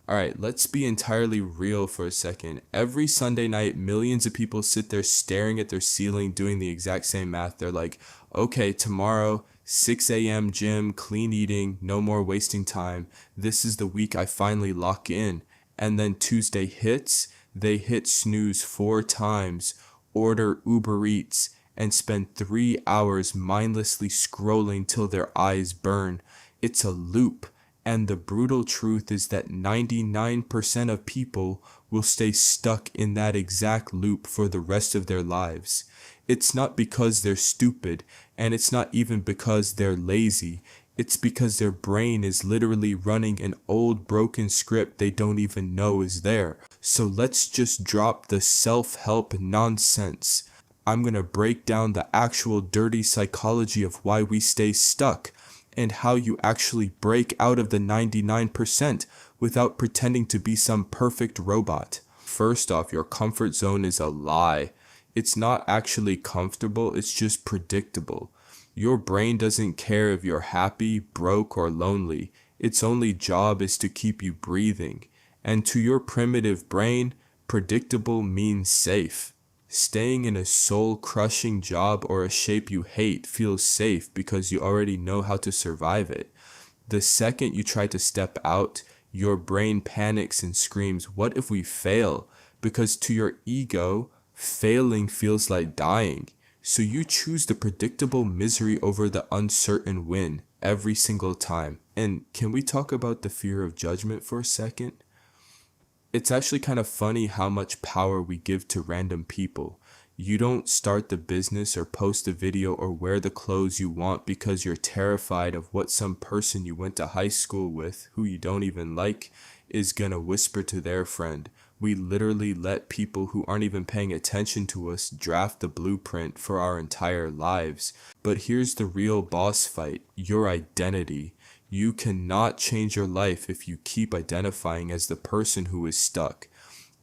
Alright, let's be entirely real for a second. Every Sunday night, millions of people sit there staring at their ceiling doing the exact same math. They're like, okay, tomorrow, 6 a.m. gym, clean eating, no more wasting time. This is the week I finally lock in. And then Tuesday hits, they hit snooze 4 times, order Uber Eats, and spend 3 hours mindlessly scrolling till their eyes burn. It's a loop. And the brutal truth is that 99% of people will stay stuck in that exact loop for the rest of their lives. It's not because they're stupid, and it's not even because they're lazy. It's because their brain is literally running an old broken script they don't even know is there. So let's just drop the self-help nonsense. I'm gonna break down the actual dirty psychology of why we stay stuck, and how you actually break out of the 99% without pretending to be some perfect robot. First off, your comfort zone is a lie. It's not actually comfortable, it's just predictable. Your brain doesn't care if you're happy, broke, or lonely. Its only job is to keep you breathing. And to your primitive brain, predictable means safe. Staying in a soul-crushing job or a shape you hate feels safe because you already know how to survive it. The second you try to step out, your brain panics and screams, "What if we fail?" Because to your ego, failing feels like dying. So you choose the predictable misery over the uncertain win every single time. And can we talk about the fear of judgment for a second? It's actually kind of funny how much power we give to random people. You don't start the business or post a video or wear the clothes you want because you're terrified of what some person you went to high school with, who you don't even like, is gonna whisper to their friend. We literally let people who aren't even paying attention to us draft the blueprint for our entire lives. But here's the real boss fight: your identity. You cannot change your life if you keep identifying as the person who is stuck.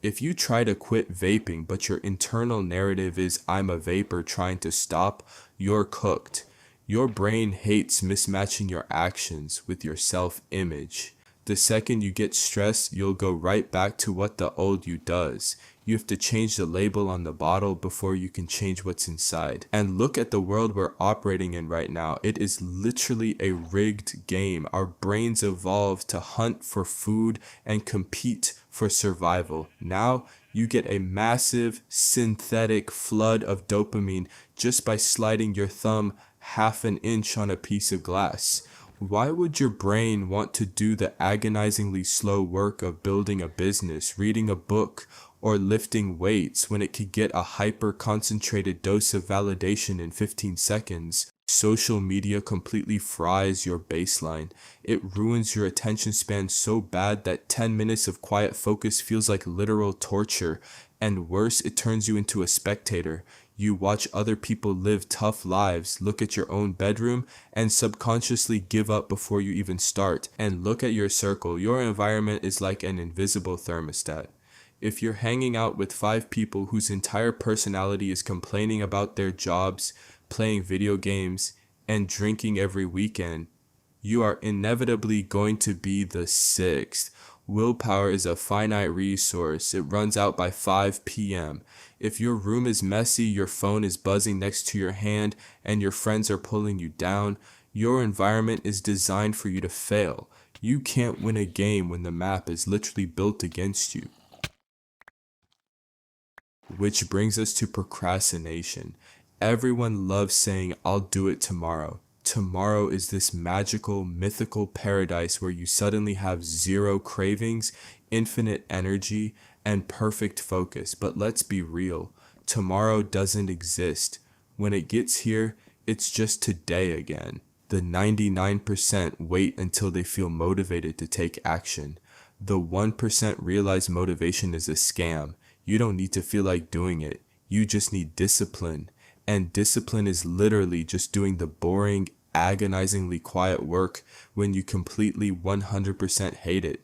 If you try to quit vaping, but your internal narrative is "I'm a vapor trying to stop," you're cooked. Your brain hates mismatching your actions with your self-image. The second you get stressed, you'll go right back to what the old you does. You have to change the label on the bottle before you can change what's inside. And look at the world we're operating in right now. It is literally a rigged game. Our brains evolved to hunt for food and compete for survival. Now you get a massive synthetic flood of dopamine just by sliding your thumb half an inch on a piece of glass. Why would your brain want to do the agonizingly slow work of building a business, reading a book, or lifting weights when it could get a hyper-concentrated dose of validation in 15 seconds? Social media completely fries your baseline. It ruins your attention span so bad that 10 minutes of quiet focus feels like literal torture. And worse, it turns you into a spectator. You watch other people live tough lives, look at your own bedroom, and subconsciously give up before you even start. And look at your circle. Your environment is like an invisible thermostat. If you're hanging out with 5 people whose entire personality is complaining about their jobs, playing video games, and drinking every weekend, you are inevitably going to be the sixth. Willpower is a finite resource. It runs out by 5 p.m. If your room is messy, your phone is buzzing next to your hand, and your friends are pulling you down, your environment is designed for you to fail. You can't win a game when the map is literally built against you. Which brings us to procrastination. Everyone loves saying, "I'll do it tomorrow." Tomorrow is this magical, mythical paradise where you suddenly have zero cravings, infinite energy, and perfect focus. But let's be real, tomorrow doesn't exist. When it gets here, it's just today again. The 99% wait until they feel motivated to take action. The 1% realize motivation is a scam. You don't need to feel like doing it. You just need discipline. And discipline is literally just doing the boring, agonizingly quiet work when you completely 100% hate it.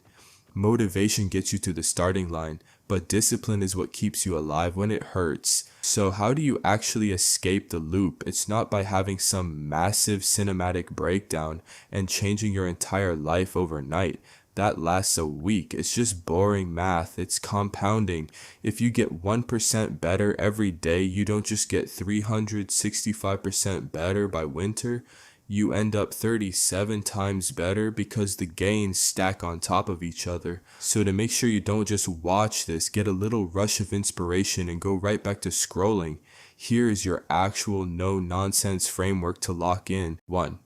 Motivation gets you to the starting line, but discipline is what keeps you alive when it hurts. So how do you actually escape the loop? It's not by having some massive cinematic breakdown and changing your entire life overnight. that lasts a week. It's just boring math. It's compounding. If you get 1% better every day, you don't just get 365% better by winter. You end up 37 times better because the gains stack on top of each other. So to make sure you don't just watch this, get a little rush of inspiration and go right back to scrolling, here is your actual no-nonsense framework to lock in. 1.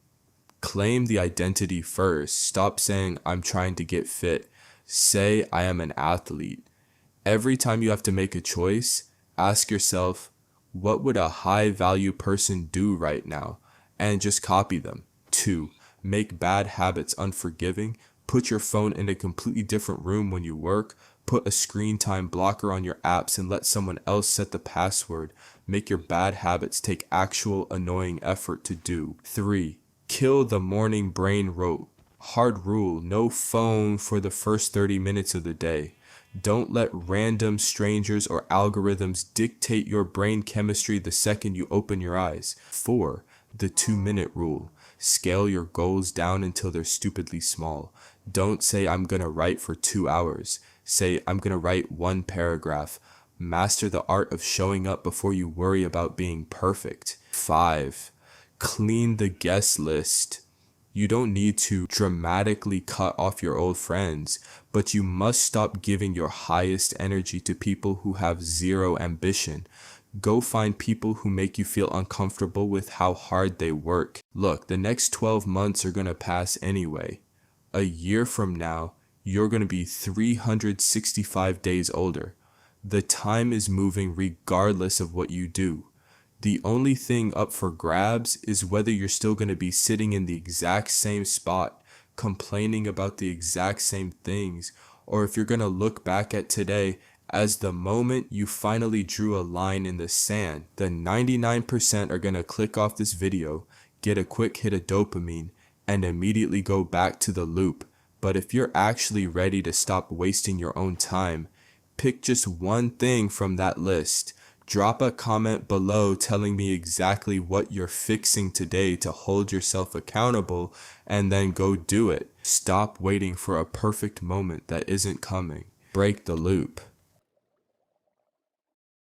Claim the identity first. Stop saying, I'm trying to get fit. Say, I am an athlete. Every time you have to make a choice, ask yourself, what would a high-value person do right now? And just copy them. 2. Make bad habits unforgiving. Put your phone in a completely different room when you work. Put a screen time blocker on your apps and let someone else set the password. Make your bad habits take actual annoying effort to do. 3. Kill the morning brain rot. Hard rule, no phone for the first 30 minutes of the day. Don't let random strangers or algorithms dictate your brain chemistry the second you open your eyes. 4. The 2-minute rule. Scale your goals down until they're stupidly small. Don't say I'm gonna write for 2 hours. Say I'm gonna write 1 paragraph. Master the art of showing up before you worry about being perfect. 5. Clean the guest list. You don't need to dramatically cut off your old friends, but you must stop giving your highest energy to people who have zero ambition. Go find people who make you feel uncomfortable with how hard they work. Look, the next 12 months are going to pass anyway. A year from now, you're going to be 365 days older. The time is moving regardless of what you do. The only thing up for grabs is whether you're still going to be sitting in the exact same spot, complaining about the exact same things, or if you're going to look back at today as the moment you finally drew a line in the sand. The 99% are going to click off this video, get a quick hit of dopamine, and immediately go back to the loop. But if you're actually ready to stop wasting your own time, pick just one thing from that list. Drop a comment below telling me exactly what you're fixing today to hold yourself accountable, and then go do it. Stop waiting for a perfect moment that isn't coming. Break the loop.